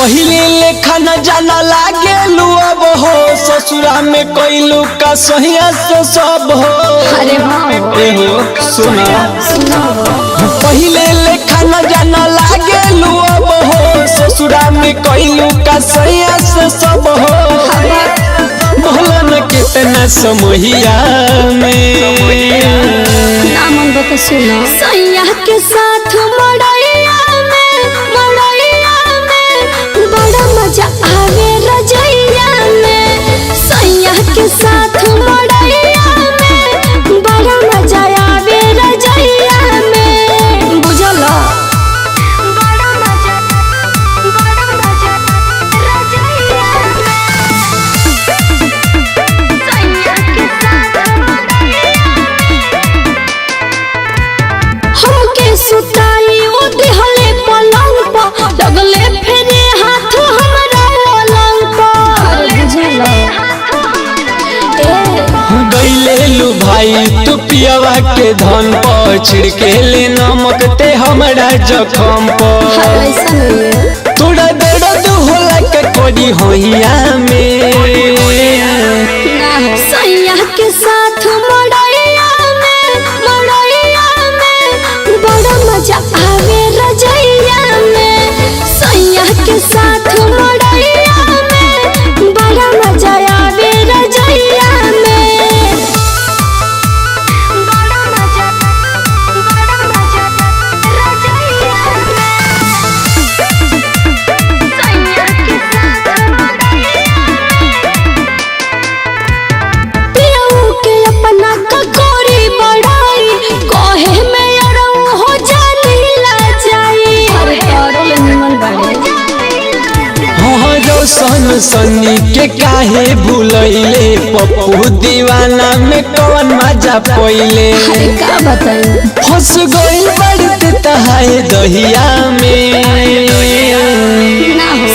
पहिले लेखा न जाना लागे अब हो ससुरा में कोइलू का सहिया से सब हो। अरे ए हो सुना पहिले लेखा न जाना लागे अब हो ससुरा में कोइलू का सहिया से सब हो। बोलन कितना समहिया में नामन बता सुना सैया के साथ मड़ैया में बड़ा मजा आवे रजैया में। सैया के साथ मड़ैया में बड़ा मजा आवे रजैया में। बुझल बड़ा मजा रजैया हमके सुताई ओ दिहले पलंग पर डगले फेरे हाथ हमरा पलंग पर। गईले लू भाई तू पियावा के धन पर छिड़के ले नमक ते हमरा जखम पर। तोड़ा दर्द होला के कोडी होइया में सैया के साथ मड़ैया में बड़ा मजा आवे रजैया में। सैया के साथ मड़ैया में बड़ा मजा आवे रजैया में। बड़ा मजा रजैया में। सैया के साथ पियऊ के अपना ककोरी बढ़ाई कहे में अरऊ हो जानी ला जाई। अरे करल निमन बाड़े हो सन सन्नी के काहे भूलैले पप्पू दीवाना में कौन मजा पइले। अरे का बताई फंस गइल बड़ते तहाए दहिया में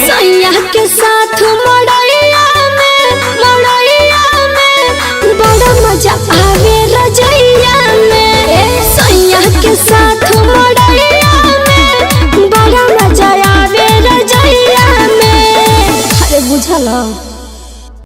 सैया के साथ मड़ैया में बड़ा मजा आवे रजैया में। सैया के साथ मड़ैया में बड़ा मजा आवे रजैया में। अरे बुझल।